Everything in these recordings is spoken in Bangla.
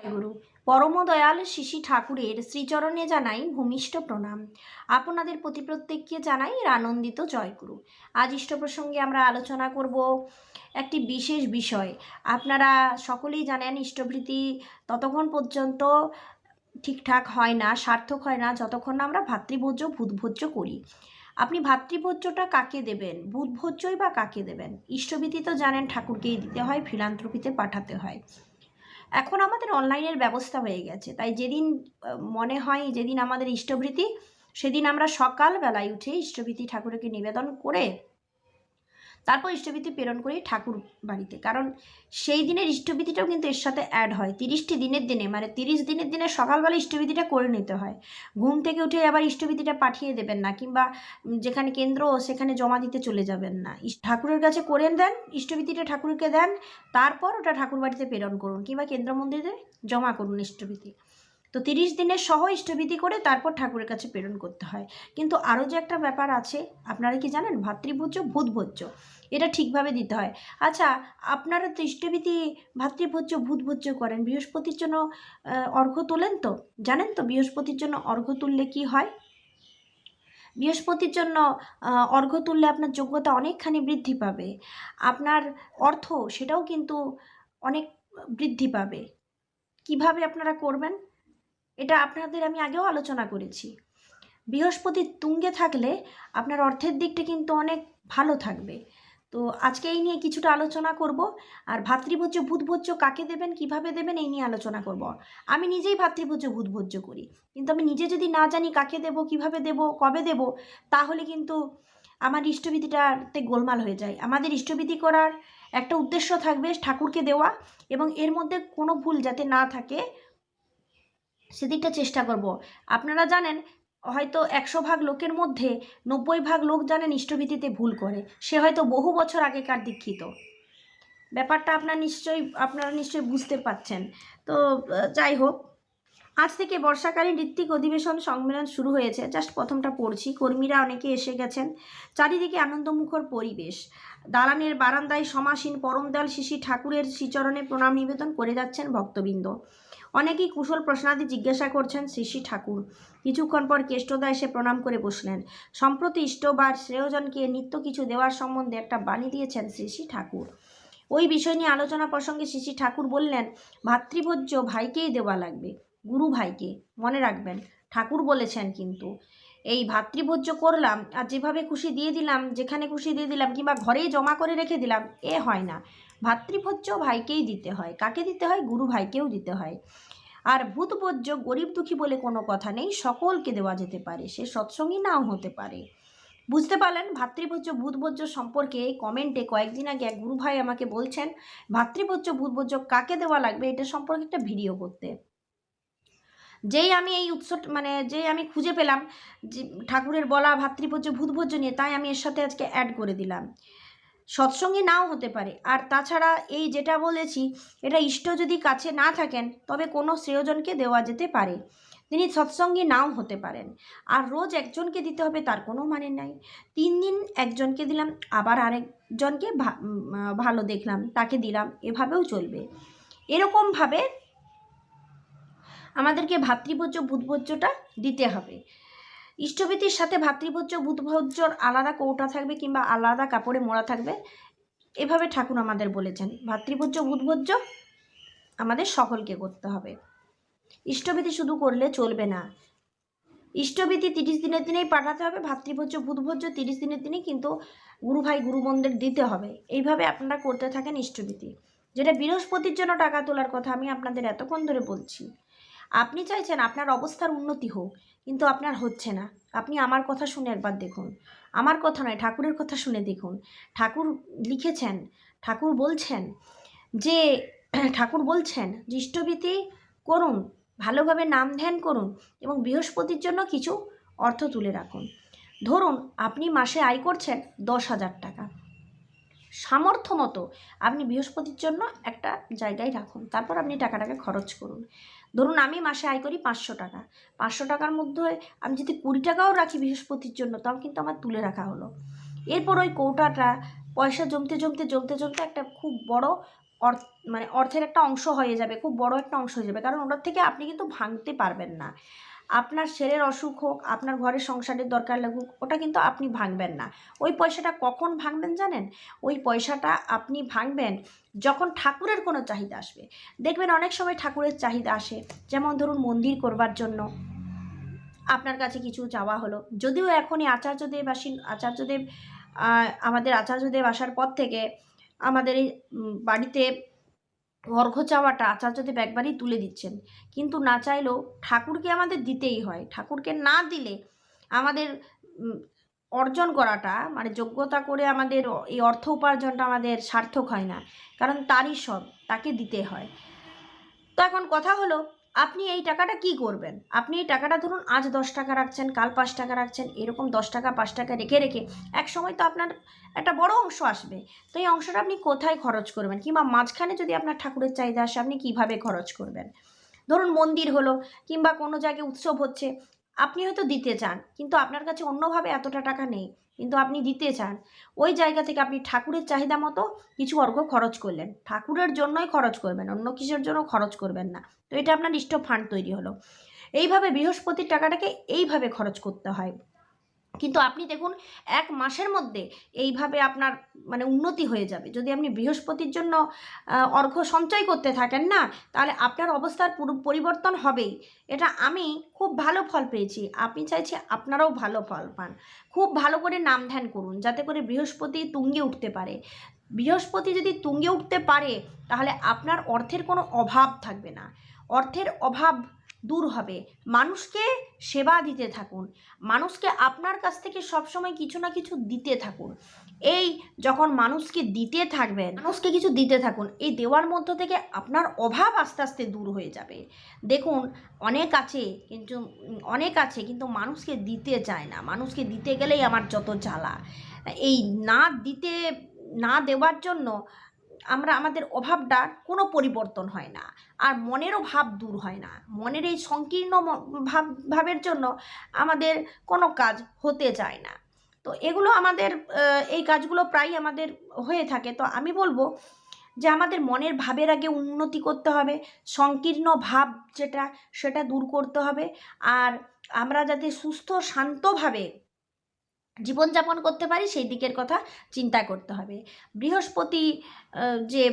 গুরু পরম দয়াল শিশি ঠাকুরের শ্রীচরণে জানাই ভূমিষ্ঠ প্রণাম। আপনাদের প্রতি প্রত্যেককে জানাই আনন্দিত জয়গুরু। আজ ইষ্ট প্রসঙ্গে আমরা আলোচনা করব একটি বিশেষ বিষয়। আপনারা সকলেই জানেন ইষ্টভৃতি ততক্ষণ পর্যন্ত ঠিকঠাক হয় না, সার্থক হয় না যতক্ষণ না আমরা ভাতৃভোজ্য ভূতভোজ্য করি। আপনি ভাতৃভোজ্যটা কাকে দেবেন, ভূতভোজ্যই বা কাকে দেবেন? ইষ্টভৃতি তো জানেন ঠাকুরকেই দিতে হয়, ফিলান্থ্রপিতে পাঠাতে হয়। এখন আমাদের অনলাইনের ব্যবস্থা হয়ে গেছে, তাই যেদিন মনে হয় যেদিন আমাদের ইষ্টভৃতি সেদিন আমরা সকালবেলায় উঠে ইষ্টভৃতি ঠাকুরকে নিবেদন করে তারপর ইষ্টভৃতি প্রেরণ করি ঠাকুর বাড়িতে। কারণ সেই দিনের ইষ্টভৃতিটাও কিন্তু এর সাথে অ্যাড হয়। 30টি দিনের দিনে, মানে 30 দিনের দিনে সকালবেলা ইষ্টভৃতিটা করে নিতে হয়। ঘুম থেকে উঠে আবার ইষ্টভৃতিটা পাঠিয়ে দেবেন না, কিংবা যেখানে কেন্দ্র সেখানে জমা দিতে চলে যাবেন না। ঠাকুরের কাছে করে দেন, ইষ্টভৃতিটা ঠাকুরকে দেন, তারপর ওটা ঠাকুর বাড়িতে প্রেরণ করুন, কিংবা কেন্দ্র মন্দিরে জমা করুন ইষ্টভৃতি। তো 30 দিনের সহ ইষ্টভৃতি করে তারপর ঠাকুরের কাছে প্রেরণ করতে হয়। কিন্তু আরও যে একটা ব্যাপার আছে, আপনারা কি জানেন? ভাতৃভোজ্য ভূতভোজ্য এটা ঠিকভাবে দিতে হয়। আচ্ছা, আপনারা তো ইষ্টভৃতি ভাতৃভোজ্য ভূতভোজ্য করেন, বৃহস্পতির জন্য অর্ঘ্য তোলেন তো? জানেন তো বৃহস্পতির জন্য অর্ঘ্য তুললে কি হয়? বৃহস্পতির জন্য অর্ঘ্য তুললে আপনার যোগ্যতা অনেকখানি বৃদ্ধি পাবে, আপনার অর্থ সেটাও কিন্তু অনেক বৃদ্ধি পাবে। কিভাবে আপনারা করবেন এটা আপনাদের আমি আগেও আলোচনা করেছি। বৃহস্পতি তুঙ্গে থাকলে আপনার অর্থের দিকটা কিন্তু অনেক ভালো থাকবে। তো আজকে এই নিয়ে কিছুটা আলোচনা করব। আর ভাতৃভোজ্য ভূতভোজ্য কাকে দেবেন, কিভাবে দেবেন, এই নিয়ে আলোচনা করব। আমি নিজেই ভাতৃভোজ্য ভূতভোজ্য করি, কিন্তু আমি নিজে যদি না জানি কাকে দেব, কিভাবে দেব, কবে দেব, তাহলে কিন্তু আমার ইষ্টভৃতিটাতে গোলমাল হয়ে যায়। আমাদের ইষ্টভৃতি করার একটা উদ্দেশ্য থাকবে ঠাকুরকে দেওয়া, এবং এর মধ্যে কোনো ভুল যাতে না থাকে সেদিকটা চেষ্টা করব। আপনারা জানেন হয়তো 100 ভাগ লোকের মধ্যে 90 ভাগ লোক জানেন ইষ্টভৃতিতে ভুল করে, সে হয়তো বহু বছর আগেকার দীক্ষিত। ব্যাপারটা আপনারা নিশ্চয়ই বুঝতে পারছেন। তো যাই হোক, আজ থেকে বর্ষাকালীন ঋত্বিক অধিবেশন সম্মেলন শুরু হয়েছে। জাস্ট প্রথমটা পড়ছি। কর্মীরা অনেকে এসে গেছেন, চারিদিকে আনন্দমুখর পরিবেশ। দালানের বারান্দায় সমাসীন পরমদয়াল শিশি ঠাকুরের শ্রীচরণে প্রণাম নিবেদন করে যাচ্ছেন ভক্তবৃন্দ। অনেকেই কুশল প্রশ্নাদি জিজ্ঞাসা করছেন শ্রী ঠাকুর। কিছুক্ষণ পর কেষ্টদা এসে প্রণাম করে বসলেন। সম্প্রতি ইষ্ট বা শ্রেয়জনকে নিত্য কিছু দেওয়ার সম্বন্ধে একটা বাণী দিয়েছেন শ্রী ঠাকুর। ওই বিষয় নিয়ে আলোচনা প্রসঙ্গে শ্রী ঠাকুর বললেন, ভাতৃভোজ্য ভাইকেই দেওয়া লাগবে, গুরু ভাইকে। মনে রাখবেন, ঠাকুর বলেছেন কিন্তু। এই ভাতৃভোজ্য করলাম আর যেভাবে খুশি দিয়ে দিলাম, যেখানে খুশি দিয়ে দিলাম, কিংবা ঘরেই জমা করে রেখে দিলাম, এ হয় না। ভাতৃভোজ্য ভাইকেই দিতে হয়। কাকে দিতে হয়? গুরু ভাইকেও দিতে হয়। আর ভূতভোজ্য গরিব দুঃখী বলে কোনো কথা নেই, সকলকে দেওয়া যেতে পারে, সে সৎসঙ্গী নাও হতে পারে। বুঝতে পারলেন? ভাতৃভোজ্য ভূতভোজ্য সম্পর্কে কমেন্টে কয়েকদিন আগে এক গুরু ভাই আমাকে বলছেন ভাতৃভোজ্য ভূতভোজ্য কাকে দেওয়া লাগবে এটা সম্পর্কে একটা ভিডিও করতে। যেই আমি এই যেই আমি খুঁজে পেলাম যে ঠাকুরের বলা ভাতৃভোজ্য ভূতভোজ্য নিয়ে, তাই আমি এর সাথে আজকে অ্যাড করে দিলাম। সৎসঙ্গী নাও হতে পারে। আর তাছাড়া এই যেটা বলেছি, এটা ইষ্ট যদি কাছে না থাকেন তবে কোনো শ্রেয়জনকে দেওয়া যেতে পারে, তিনি সৎসঙ্গী নাও হতে পারেন। আর রোজ একজনকে দিতে হবে তার কোনো মানে নাই। 3 দিন একজনকে দিলাম, আবার আরেকজনকে ভালো দেখলাম তাকে দিলাম, এভাবেও চলবে। এরকমভাবে আমাদেরকে ভাতৃভোজ্য ভূতভোজ্যটা দিতে হবে। ইষ্টভৃতির সাথে ভাতৃভোজ্য ভূতভোজ্যর আলাদা কৌটা থাকবে, কিংবা আলাদা কাপড়ে মোড়া থাকবে। এভাবে ঠাকুর আমাদের বলেছেন ভাতৃভোজ্য ভূতভোজ্য আমাদের সকলকে করতে হবে। ইষ্টভৃতি শুধু করলে চলবে না, ইষ্টভৃতি 30 দিনের দিনেই পাঠাতে হবে, ভাতৃভোজ্য ভূতভোজ্য 30 দিনের দিনেই কিন্তু গুরু ভাই গুরু বোনদের দিতে হবে। এইভাবে আপনারা করতে থাকেন ইষ্টভৃতি। যেটা বৃহস্পতির জন্য টাকা তোলার কথা আমি আপনাদের এতক্ষণ ধরে বলছি। আপনি চাইছেন আপনার অবস্থার উন্নতি হোক, কিন্তু আপনার হচ্ছে না। আপনি আমার কথা শুনে একবার দেখুন, আমার কথা নয় ঠাকুরের কথা শুনে দেখুন। ঠাকুর লিখেছেন, ঠাকুর বলছেন যে ইষ্টভৃতি করুন, ভালোভাবে নাম ধ্যান করুন, এবং বৃহস্পতির জন্য কিছু অর্থ তুলে রাখুন। ধরুন আপনি মাসে আয় করছেন 10,000 টাকা, সামর্থ্য মতো আপনি বৃহস্পতির জন্য একটা জায়গায় রাখুন, তারপর আপনি টাকাটাকে খরচ করুন। ধরুন আমি মাসে আয় করি 500 টাকা, 500 টাকার মধ্যে আমি যদি 20 টাকাও রাখি বৃহস্পতির জন্য, তাও কিন্তু আমার তুলে রাখা হলো। এরপর ওই কৌটাটা পয়সা জমতে জমতে জমতে জমতে একটা খুব বড় মানে অর্থের একটা অংশ হয়ে যাবে, খুব বড় একটা অংশ হয়ে যাবে, কারণ ওটার থেকে আপনি কিন্তু ভাঙতে পারবেন না। আপনার ছেলের অসুখ হোক, আপনার ঘরের সংসারের দরকার লাগুক, ওটা কিন্তু আপনি ভাঙবেন না। ওই পয়সাটা কখন ভাঙবেন জানেন? ওই পয়সাটা আপনি ভাঙবেন যখন ঠাকুরের কোনো চাহিদা আসবে। দেখবেন অনেক সময় ঠাকুরের চাহিদা আসে, যেমন ধরুন মন্দির করবার জন্য আপনার কাছে কিছু চাওয়া হলো, যদিও এখনই আচার্যদেব আমাদের আচার্যদেব আসার পর থেকে আমাদের এই বাড়িতে অর্ঘ্য চাওয়াটা আচার্যদেব একবারই তুলে দিচ্ছেন, কিন্তু না চাইলেও ঠাকুরকে আমাদের দিতেই হয়। ঠাকুরকে না দিলে আমাদের অর্জন করাটা, মানে যোগ্যতা করে আমাদের এই অর্থ উপার্জনটা আমাদের সার্থক হয় না, কারণ তারই সব, তাকে দিতে হয়। তো এখন কথা হলো, আপনি এই টাকাটা কি করবেন? আপনি এই টাকাটা ধরুন আজ 10 টাকা রাখছেন, কাল 5 টাকা রাখছেন, এরকম 10 টাকা 5 টাকা রেখে রেখে এক সময় তো আপনার একটা বড় অংশ আসবে। তো এই অংশটা আপনি কোথায় খরচ করবেন, কিংবা মাঝখানে যদি আপনার ঠাকুরের চাহিদা আসে আপনি কিভাবে খরচ করবেন? ধরুন মন্দির হলো, কিংবা কোনো জায়গায় উৎসব হচ্ছে, আপনি হয়তো দিতে চান, কিন্তু আপনার কাছে অন্যভাবে এতটা টাকা নেই, কিন্তু আপনি দিতে চান। ওই জায়গা থেকে আপনি ঠাকুরের চাহিদা মতো কিছু অর্ঘ্য খরচ করলেন, ঠাকুরের জন্যই খরচ করবেন, অন্য কিছুর জন্য খরচ করবেন না। তো এটা আপনার ইষ্ট ফান্ড তৈরি হলো। এইভাবে বৃহস্পতির টাকাটাকে এইভাবে খরচ করতে হয়। কিন্তু আপনি দেখুন 1 মাসের মধ্যে এইভাবে আপনার মানে উন্নতি হয়ে যাবে। যদি আপনি বৃহস্পতির জন্য অর্ঘ্য সঞ্চয় করতে থাকেন না, তাহলে আপনার অবস্থার পরিবর্তন হবেই। এটা আমি খুব ভালো ফল পেয়েছি, আমি চাইছি আপনারাও ভালো ফল পান। খুব ভালো করে নাম ধ্যান করুন, যাতে করে বৃহস্পতি তুঙ্গে উঠতে পারে। বৃহস্পতি যদি তুঙ্গে উঠতে পারে, তাহলে আপনার অর্থের কোনো অভাব থাকবে না, অর্থের অভাব দূর হবে। মানুষকে সেবা দিতে থাকুন, মানুষকে আপনার কাছ থেকে সবসময় কিছু না কিছু দিতে থাকুন। এই যখন মানুষকে দিতে থাকবেন, মানুষকে কিছু দিতে থাকুন, এই দেওয়ার মধ্য থেকে আপনার অভাব আস্তে আস্তে দূর হয়ে যাবে। দেখুন অনেক আছে কিন্তু মানুষকে দিতে চায় না, মানুষকে দিতে গেলেই আমার যত জ্বালা। এই না দেওয়ার জন্য আমাদের অভাবটার কোনো পরিবর্তন হয় না, আর মনেরও ভাব দূর হয় না। মনের এই সংকীর্ণ ভাবের জন্য আমাদের কোনো কাজ হতে চায় না। তো এগুলো আমাদের এই কাজগুলো প্রায় আমাদের হয়ে থাকে। তো আমি বলবো যে আমাদের মনের ভাবের আগে উন্নতি করতে হবে, সংকীর্ণ ভাব সেটা দূর করতে হবে, আর আমরা যাতে সুস্থ শান্তভাবে জীবনযাপন করতে পারি সেই দিকের কথা চিন্তা করতে হবে। বৃহস্পতি যে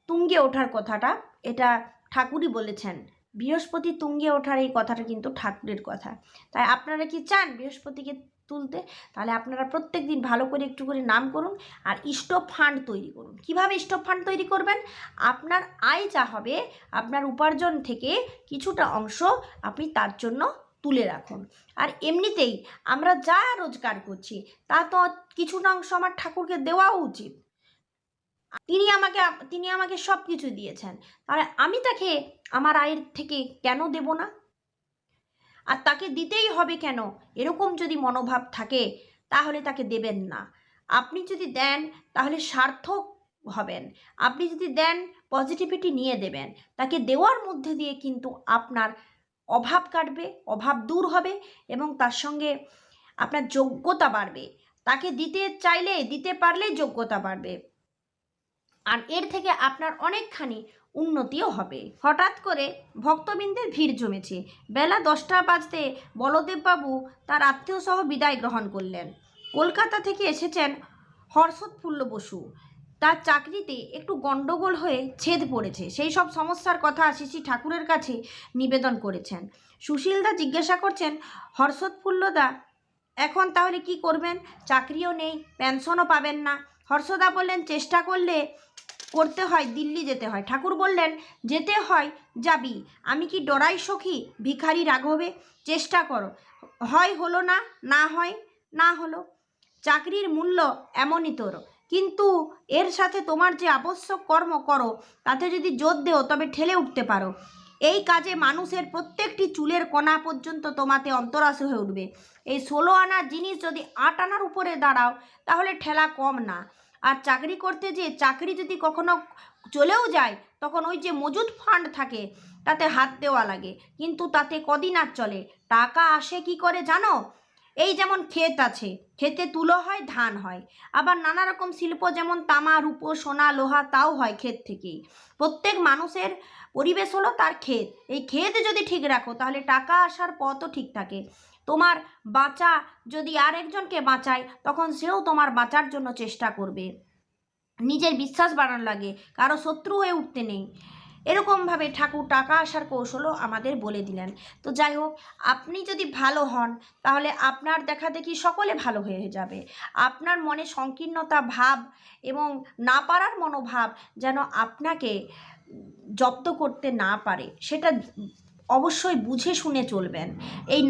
তুঙ্গে ওঠার কথাটা, এটা ঠাকুরই বলেছেন। বৃহস্পতি তুঙ্গে ওঠার এই কথাটা কিন্তু ঠাকুরের কথা। তাই আপনারা কি চান বৃহস্পতিকে তুলতে? তাহলে আপনারা প্রত্যেক দিন ভালো করে একটু করে নাম করুন, আর স্টপ ফান্ড তৈরি করুন। কিভাবে স্টপ ফান্ড তৈরি করবেন? আপনার আয় যা হবে, আপনার উপার্জন থেকে কিছুটা অংশ আপনি তার জন্য তুলে রাখুন। আর এমনিতেই আমরা যা রোজগার করছি তা তো কিছুটা অংশ আমার ঠাকুরকে দেওয়াও উচিত। তিনি আমাকে সব কিছু দিয়েছেন, তাহলে আমি তাকে আমার আয়ের থেকে কেন দেব না? আর তাকে দিতেই হবে কেন, এরকম যদি মনোভাব থাকে তাহলে তাকে দেবেন না। আপনি যদি দেন তাহলে সার্থক হবেন, আপনি যদি দেন পজিটিভিটি নিয়ে দেবেন। তাকে দেওয়ার মধ্যে দিয়ে কিন্তু আপনার অভাব কাটবে, অভাব দূর হবে, এবং তার সঙ্গে আপনার যোগ্যতা বাড়বে। তাকে দিতে পারলে যোগ্যতা বাড়বে, আর এর থেকে আপনার অনেকখানি উন্নতিও হবে। হঠাৎ করে ভক্তবৃন্দের ভিড় জমেছে। বেলা 10টা বাজতে বলদেববাবু তার আত্মীয় সহ বিদায় গ্রহণ করলেন। কলকাতা থেকে এসেছেন হর্ষদফুল্ল বসু। তার চাকরিতে একটু গণ্ডগোল হয়ে ছেদ পড়েছে, সেই সব সমস্যার কথা শ্রী ঠাকুরের কাছে নিবেদন করেছেন। সুশীলদা জিজ্ঞাসা করছেন, হর্ষদফুল্লদা এখন তাহলে কি করবেন? চাকরিও নেই, পেনশনও পাবেন না। হর্ষদা বললেন, চেষ্টা করতে হয়, দিল্লি যেতে হয়। ঠাকুর বললেন, যেতে হয় যাবি, আমি কি ডরাই সখী ভিখারি রাঘবে? চেষ্টা করো, হয় হলো না, না হয় না হলো। চাকরির মূল্য এমনই তোর, কিন্তু এর সাথে তোমার যে আবশ্যক কর্ম করো, তাতে যদি জোর দেও তবে ঠেলে উঠতে পারো। এই কাজে মানুষের প্রত্যেকটি চুলের কণা পর্যন্ত তোমাতে অন্তরাশী হয়ে উঠবে। এই 16 আনার জিনিস যদি 8 আনার উপরে দাঁড়াও তাহলে ঠেলা কম না। আর চাকরি করতে যে চাকরি যদি কখনো চলেও যায়, তখন ওই যে মজুদ ফান্ড থাকে তাতে হাত দেওয়া লাগে, কিন্তু তাতে কদিন আর চলে। টাকা আসে কি করে জানো? এই যেমন ক্ষেত আছে, ক্ষেতে তুলো হয়, ধান হয়, আবার নানা রকম শিল্প যেমন তামা, রূপো, সোনা, লোহা, তাও হয় ক্ষেত থেকেই। প্রত্যেক মানুষের পরিবেশ হলো তার ক্ষেত। এই ক্ষেত যদি ঠিক রাখো তাহলে টাকা আসার পথও ঠিক থাকে। তোমার বাঁচা যদি আরেকজনকে বাঁচায় তখন সেও তোমার বাঁচার জন্য চেষ্টা করবে। নিজের বিশ্বাস বাড়ানো লাগে, কারো শত্রু হয়ে উঠতে নেই। এরকমভাবে ঠাকুর টাকা আসার কৌশলও আমাদের বলে দিলেন। তো যাই হোক, আপনি যদি ভালো হন তাহলে আপনার দেখা দেখি সকলে ভালো হয়ে যাবে। আপনার মনে সংকীর্ণতা ভাব এবং না পারার মনোভাব যেন আপনাকে জব্দ করতে না পারে, সেটা অবশ্যই বুঝে শুনে চলবেন। এই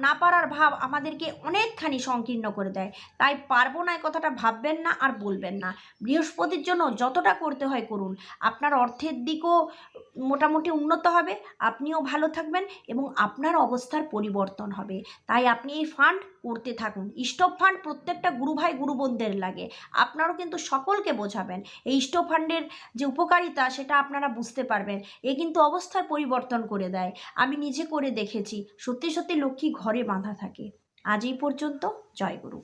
না পারার ভাব আমাদেরকে অনেকখানি সংকীর্ণ করে দেয়। তাই পারবো না এই কথাটা ভাববেন না আর বলবেন না। বৃহস্পতির জন্য যতটা করতে হয় করুন। আপনার অর্থের দিকও মোটামুটি উন্নত হবে, আপনিও ভালো থাকবেন এবং আপনার অবস্থার পরিবর্তন হবে। তাই আপনি এই ফান্ড করতে থাকুন। স্টপ ফান্ড প্রত্যেকটা গুরু ভাই গুরু বোনদের লাগে, আপনারও কিন্তু সকলকে বোঝাবেন। এই স্টপ ফান্ডের যে উপকারিতা সেটা আপনারা বুঝতে পারবেন। এ কিন্তু অবস্থার পরিবর্তন করে দেয়। আমি নিজে করে দেখেছি, সত্যি সত্যি লক্ষ্মী ঘরে বাঁধা থাকে। আজ এই পর্যন্ত। জয় গুরু।